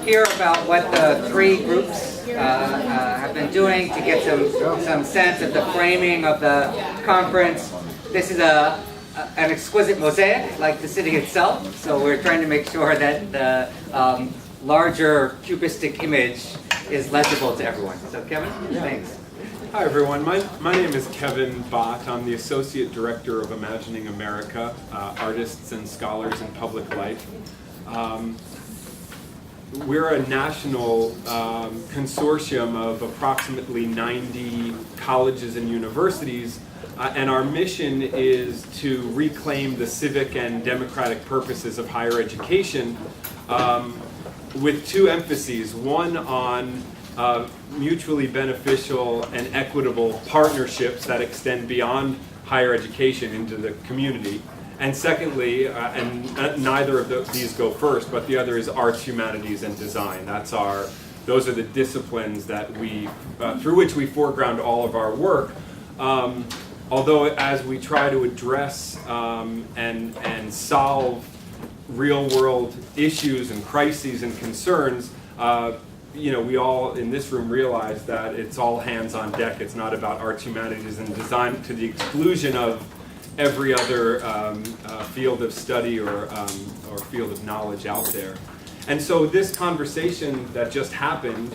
hear about what the three groups have been doing to get some sense of the framing of the conference. This is an exquisite mosaic, like the city itself, so we're trying to make sure that the larger cubistic image is legible to everyone. So Kevin, thanks. Hi everyone, my name is Kevin Bott. I'm the Associate Director of Imagining America, Artists and Scholars in Public Life. We're a national consortium of approximately 90 colleges and universities, and our mission is to reclaim the civic and democratic purposes of higher education with two emphases. One on mutually beneficial and equitable partnerships that extend beyond higher education into the community. And secondly, and neither of these go first, but the other is arts, humanities, and design. Those are the disciplines that through which we foreground all of our work. Although as we try to address and solve real-world issues and crises and concerns, we all in this room realize that it's all hands on deck. It's not about arts, humanities, and design to the exclusion of every other field of study or field of knowledge out there. And so this conversation that just happened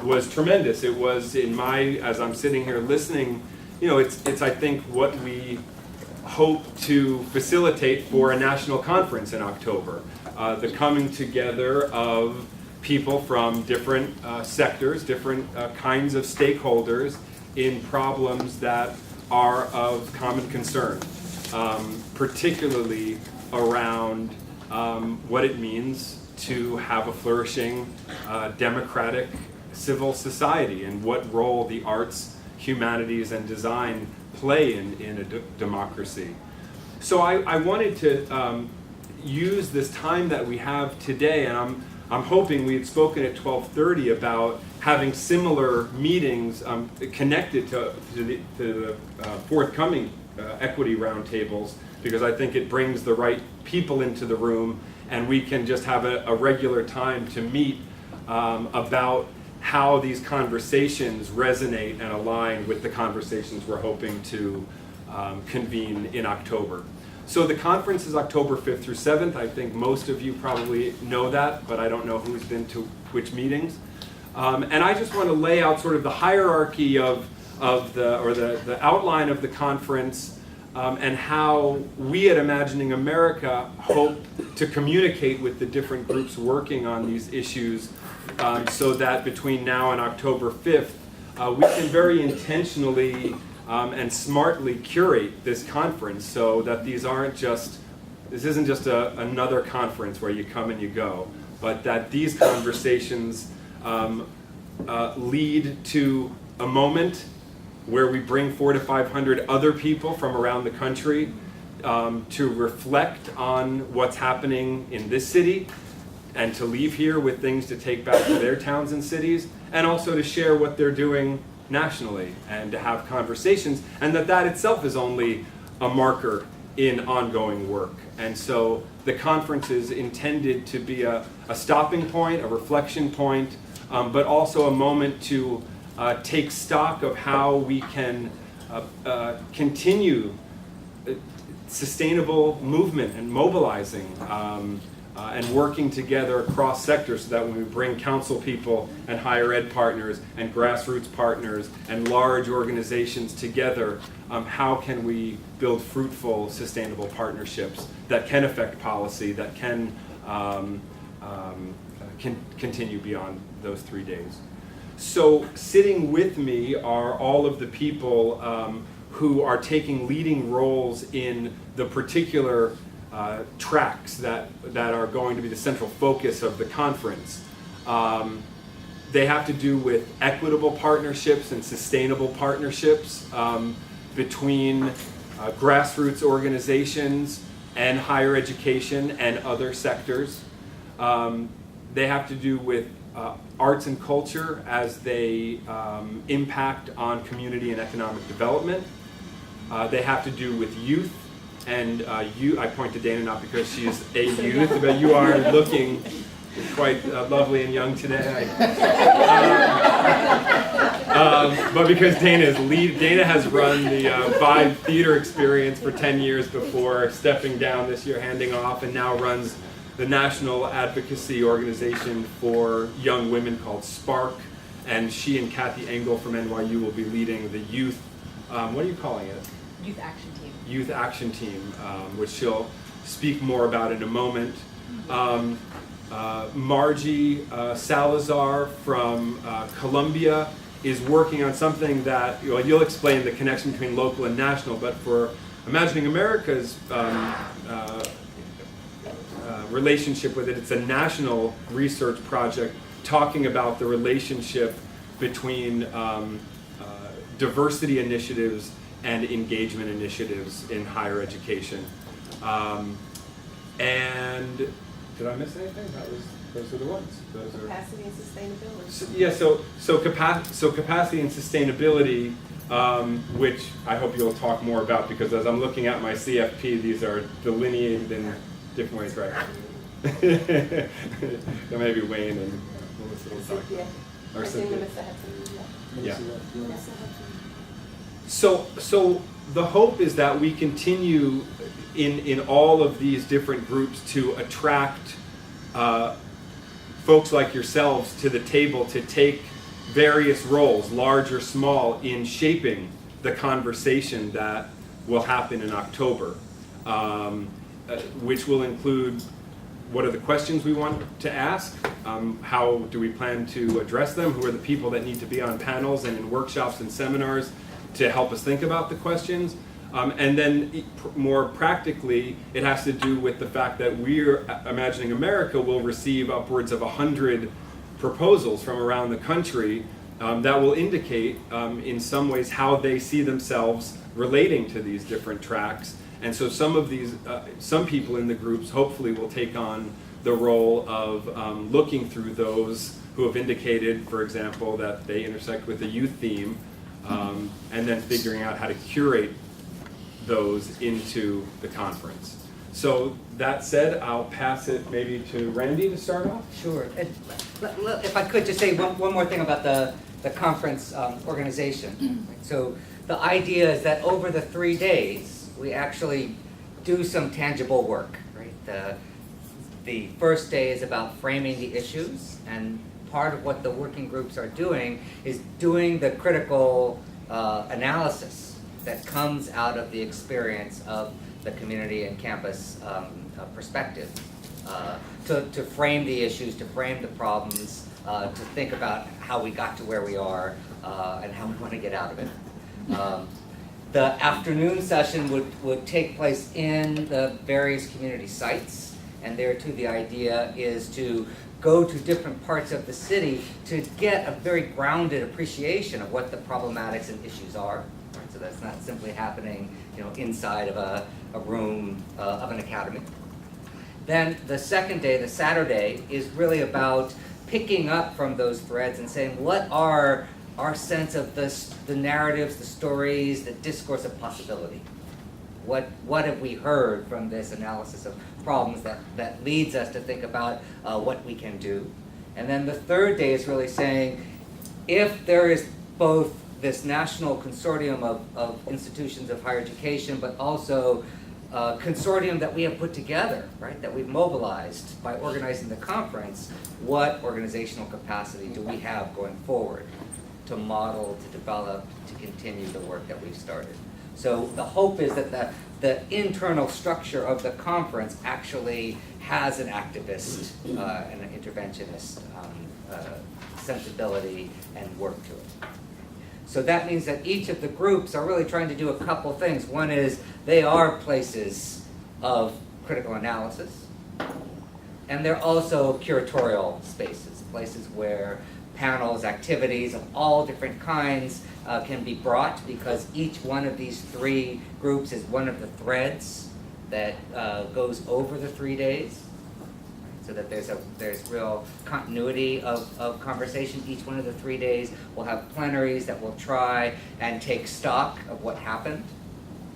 was tremendous. It was as I'm sitting here listening, it's I think what we hope to facilitate for a national conference in October. The coming together of people from different sectors, different kinds of stakeholders in problems that are of common concern, particularly around what it means to have a flourishing democratic civil society and what role the arts, humanities, and design play in a democracy. So I wanted to use this time that we have today, and I'm hoping we had spoken at 12:30 about having similar meetings connected to the forthcoming equity roundtables, because I think it brings the right people into the room, and we can just have a regular time to meet about how these conversations resonate and align with the conversations we're hoping to convene in October. So the conference is October 5th through 7th. I think most of you probably know that, but I don't know who's been to which meetings. And I just want to lay out sort of the hierarchy of the outline of the conference and how we at Imagining America hope to communicate with the different groups working on these issues so that between now and October 5th, we can very intentionally and smartly curate this conference so that this isn't just another conference where you come and you go, but that these conversations lead to a moment where we bring 400 to 500 other people from around the country to reflect on what's happening in this city and to leave here with things to take back to their towns and cities, and also to share what they're doing nationally and to have conversations, and that itself is only a marker in ongoing work. And so the conference is intended to be a stopping point, a reflection point, but also a moment to take stock of how we can continue sustainable movement and mobilizing and working together across sectors, so that when we bring council people and higher ed partners and grassroots partners and large organizations together, how can we build fruitful, sustainable partnerships that can affect policy, that can continue beyond those 3 days. So sitting with me are all of the people who are taking leading roles in the particular tracks that are going to be the central focus of the conference. They have to do with equitable partnerships and sustainable partnerships between grassroots organizations and higher education and other sectors. They have to do with arts and culture as they impact on community and economic development. They have to do with youth. And I point to Dana not because she is a youth, but you are looking quite lovely and young today. But because Dana has run the Vibe Theater Experience for 10 years before stepping down this year, handing off, and now runs the national advocacy organization for young women called Spark. And she and Kathy Engel from NYU will be leading the youth, what are you calling it? Youth Action Team. Youth Action Team, which she'll speak more about in a moment. Margie Salazar from Columbia is working on something that, you'll explain the connection between local and national, but for Imagining America's relationship with it, it's a national research project talking about the relationship between diversity initiatives and engagement initiatives in higher education. And did I miss anything? Those are the ones. Those are Capacity and sustainability. So capacity and sustainability, which I hope you'll talk more about, because as I'm looking at my CFP, these are delineated in different ways, right? Maybe Wayne and Melissa will talk about. Or Cynthia. Yeah. So the hope is that we continue in all of these different groups to attract folks like yourselves to the table to take various roles, large or small, in shaping the conversation that will happen in October, which will include what are the questions we want to ask, how do we plan to address them, who are the people that need to be on panels and in workshops and seminars to help us think about the questions. And then more practically, it has to do with the fact that we're, Imagining America will receive upwards of 100 proposals from around the country that will indicate in some ways how they see themselves relating to these different tracks. And so some of these, some people in the groups hopefully will take on the role of looking through those who have indicated, for example, that they intersect with the youth theme, and then figuring out how to curate those into the conference. So that said, I'll pass it maybe to Randy to start off. Sure. If I could just say one more thing about the conference organization. Right? So the idea is that over the 3 days, we actually do some tangible work. Right? The first day is about framing the issues, and part of what the working groups are doing is doing the critical analysis that comes out of the experience of the community and campus perspective, to frame the issues, to frame the problems, to think about how we got to where we are and how we want to get out of it. The afternoon session would take place in the various community sites, and there too the idea is to go to different parts of the city to get a very grounded appreciation of what the problematics and issues are. Right? So that's not simply happening, inside of a room of an academy. Then the second day, the Saturday, is really about picking up from those threads and saying, what are our sense of the narratives, the stories, the discourse of possibility? What have we heard from this analysis of problems that leads us to think about what we can do? And then the third day is really saying, if there is both this national consortium of institutions of higher education, but also a consortium that we have put together, right, that we've mobilized by organizing the conference, what organizational capacity do we have going forward to model, to develop, to continue the work that we've started? So the hope is that the internal structure of the conference actually has an activist and an interventionist sensibility and work to it. So that means that each of the groups are really trying to do a couple things. One is they are places of critical analysis, and they're also curatorial spaces, places where panels, activities of all different kinds can be brought, because each one of these three groups is one of the threads that goes over the 3 days, so that there's real continuity of conversation. Each one of the 3 days will have plenaries that will try and take stock of what happened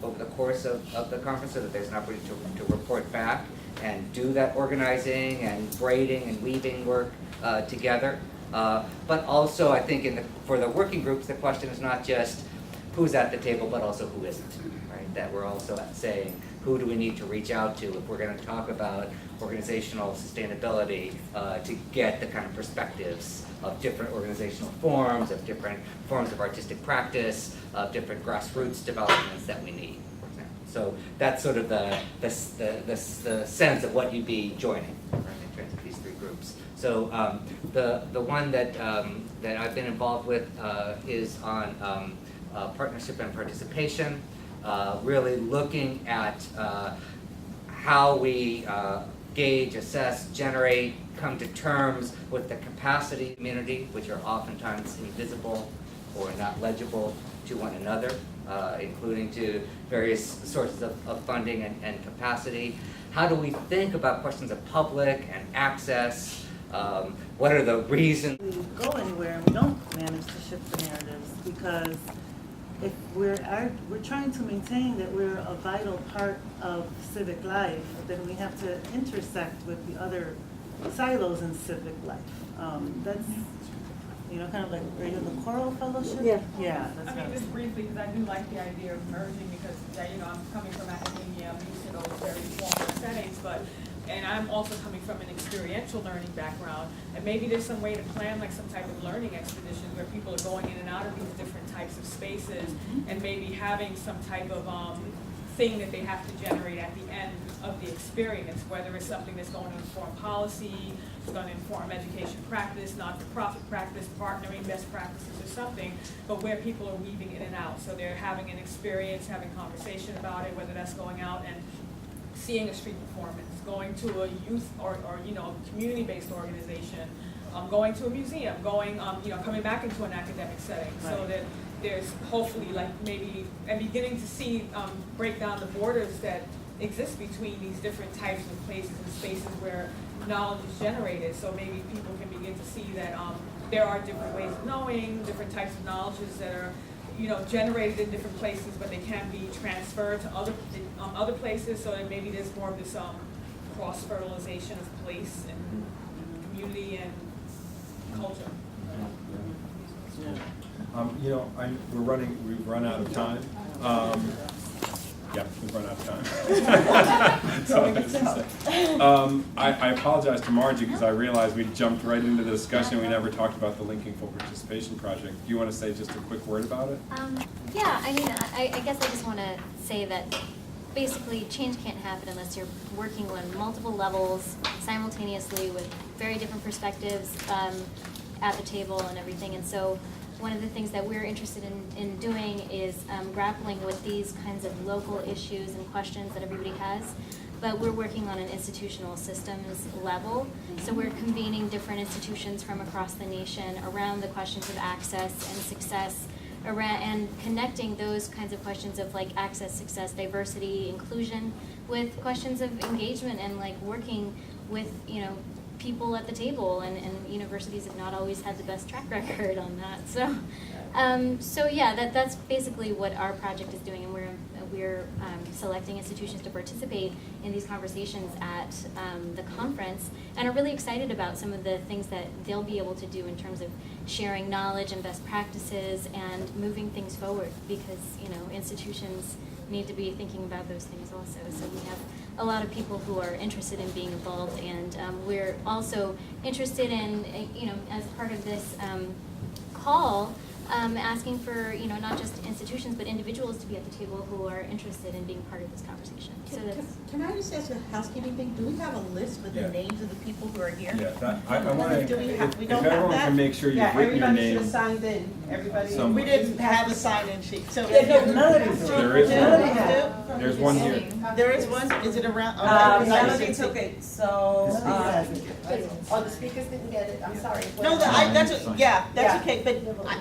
over the course of the conference, so that there's an opportunity to report back and do that organizing and braiding and weaving work together. But also, I think for the working groups, the question is not just who's at the table, but also who isn't, right? That we're also saying, who do we need to reach out to if we're going to talk about organizational sustainability to get the kind of perspectives of different organizational forms, of different forms of artistic practice, of different grassroots developments that we need, for example. So that's sort of the sense of what you'd be joining, right, in terms of these three groups. So the one that I've been involved with is on partnership and participation, really looking at how we gauge, assess, generate, come to terms with the capacity community, which are oftentimes invisible or not legible to one another, including to various sources of funding and capacity. How do we think about questions of public and access? What are the reasons? We go anywhere and we don't manage to shift the narratives, because if we're trying to maintain that we're a vital part of civic life, then we have to intersect with the other silos in civic life. That's, kind of like, are you in the choral fellowship? Yeah. Yeah. That's I mean, just briefly, because I do like the idea of merging, because, I'm coming from academia, I'm used to those very formal settings, and I'm also coming from an experiential learning background, and maybe there's some way to plan like some type of learning expedition where people are going in and out of these different types of spaces, and maybe having some type of thing that they have to generate at the end of the experience, whether it's something that's going to inform policy, it's going to inform education practice, not-for-profit practice, partnering best practices or something, but where people are weaving in and out. So they're having an experience, having conversation about it, whether that's going out and seeing a street performance, going to a youth or community-based organization, going to a museum, coming back into an academic setting, right. So that there's hopefully beginning to see break down the borders that exist between these different types of places and spaces where knowledge is generated. So maybe people can begin to see that there are different ways of knowing, different types of knowledges that are generated in different places, but they can be transferred to other places, so that maybe there's more of this cross-fertilization of place and community and culture. We've run out of time. Yeah, we've run out of time. That's all I have to say. I apologize to Margie, because I realized we jumped right into the discussion. We never talked about the Linking Full Participation Project. Do you want to say just a quick word about it? Yeah, I guess I just want to say that basically change can't happen unless you're working on multiple levels simultaneously with very different perspectives at the table and everything. And so one of the things that we're interested in doing is grappling with these kinds of local issues and questions that everybody has, but we're working on an institutional systems level. So we're convening different institutions from across the nation around the questions of access and success, and connecting those kinds of questions of like access, success, diversity, inclusion with questions of engagement and like working with, people at the table, and universities have not always had the best track record on that. So yeah, that's basically what our project is doing, and we're selecting institutions to participate in these conversations at the conference, and are really excited about some of the things that they'll be able to do in terms of sharing knowledge and best practices and moving things forward, because institutions need to be thinking about those things also. So we have a lot of people who are interested in being involved, and we're also interested in, as part of this call, asking for, not just institutions, but individuals to be at the table who are interested in being part of this conversation. Can I just ask a housekeeping thing? Do we have a list with the names of the people who are here? Yeah, I want to, we if don't have everyone that? can make sure you've written your Everybody should name. have signed in. Everybody. Somewhere. We didn't have a sign-in sheet, so. Melody. There is Melody one. had. There's one here. There is one, is it around? Melody took it, so, the speakers didn't get it, I'm sorry. No, that's okay, but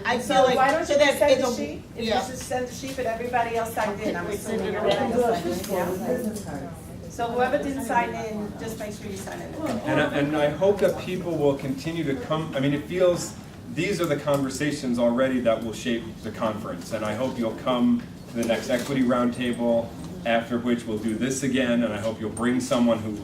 I feel So like. why don't so you that just send the it'll- sheet? If you Yeah. just send the sheet, but everybody else signed in, I'm We send assuming it everybody around. else signed in. So whoever didn't sign in, just make sure you sign in. And I hope that people will continue to come. I mean, it feels these are the conversations already that will shape the conference, and I hope you'll come to the next equity roundtable, after which we'll do this again, and I hope you'll bring someone who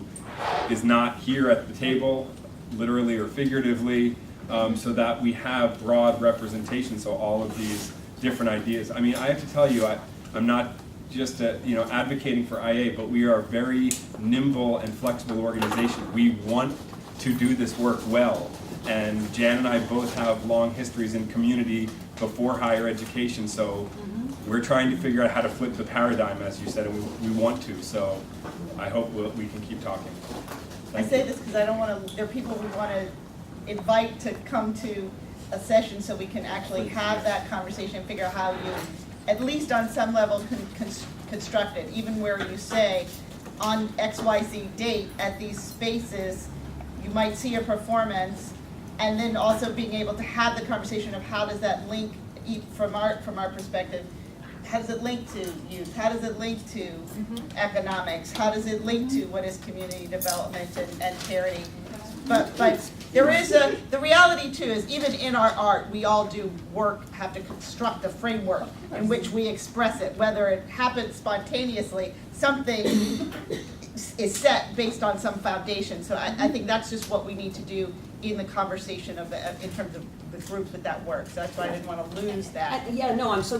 is not here at the table, literally or figuratively, so that we have broad representation, so all of these different ideas. I mean, I have to tell you, I'm not just advocating for IA, but we are a very nimble and flexible organization. We want to do this work well, and Jan and I both have long histories in community before higher education, so we're trying to figure out how to flip the paradigm, as you said, and we want to, so I hope we can keep talking. I say this because I don't want to, there are people we want to invite to come to a session so we can actually have that conversation and figure out how you, at least on some level, construct it, even where you say, on XYZ date at these spaces, you might see a performance, and then also being able to have the conversation of how does that link, from our perspective, how does it link to youth? How does it link to economics? How does it link to what is community development and charity? But there is the reality too is even in our art, we all do work, have to construct a framework in which we express it, whether it happens spontaneously, something is set based on some foundation. So I think that's just what we need to do in the conversation in terms of the groups with that work. So that's why I didn't want to lose that. Yeah, no, I'm so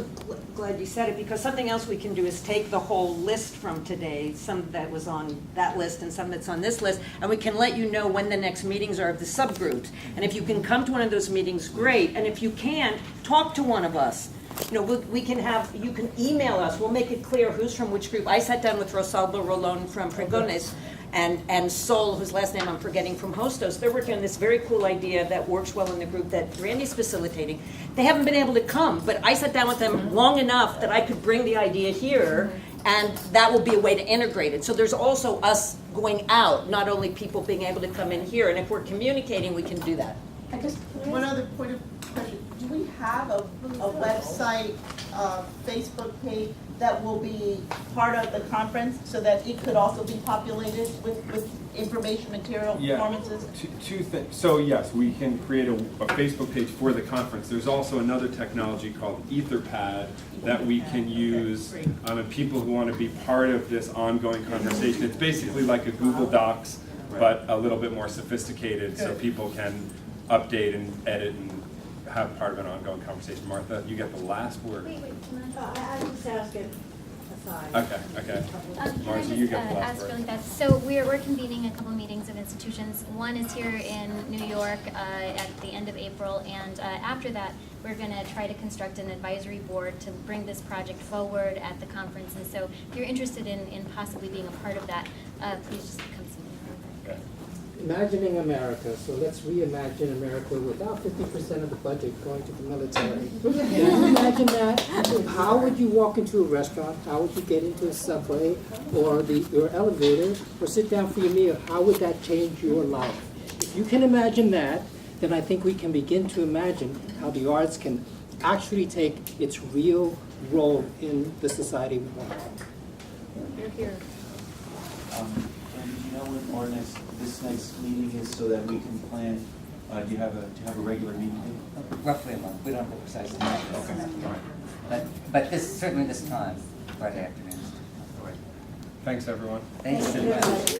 glad you said it, because something else we can do is take the whole list from today, some that was on that list and some that's on this list, and we can let you know when the next meetings are of the subgroups. And if you can come to one of those meetings, great. And if you can't, talk to one of us. You know, we can have, you can email us, we'll make it clear who's from which group. I sat down with Rosalba Rolón from Pregones and Sol, whose last name I'm forgetting, from Hostos. They're working on this very cool idea that works well in the group that Randy's facilitating. They haven't been able to come, but I sat down with them long enough that I could bring the idea here, and that will be a way to integrate it. So there's also us going out, not only people being able to come in here, and if we're communicating, we can do that. I just, one other point of question. Do we have a website, Facebook page that will be part of the conference so that it could also be populated with information, material, performances? Two things. So yes, we can create a Facebook page for the conference. There's also another technology called Etherpad that we can use and people who want to be part of this ongoing conversation. It's basically like a Google Docs, but a little bit more sophisticated, so people can update and edit and have part of an ongoing conversation. Martha, you get the last word. Wait, can I just ask it aside. Okay. Can Martha, I you just get the last ask word. really fast? So we're convening a couple meetings of institutions. One is here in New York at the end of April, and after that, we're going to try to construct an advisory board to bring this project forward at the conference. And so if you're interested in possibly being a part of that, please just come see me. Okay. Imagining America, so let's reimagine America without 50% of the budget going to the military. Can you imagine that? How would you walk into a restaurant? How would you get into a subway or your elevator or sit down for your meal? How would that change your life? If you can imagine that, then I think we can begin to imagine how the arts can actually take its real role in the society we want. You're here. And do you know when this next meeting is so that we can plan? Do you have a regular meeting date? Roughly a month. We don't have a precise date. Okay. But certainly this time, Friday afternoons. Thanks, everyone. Thank you.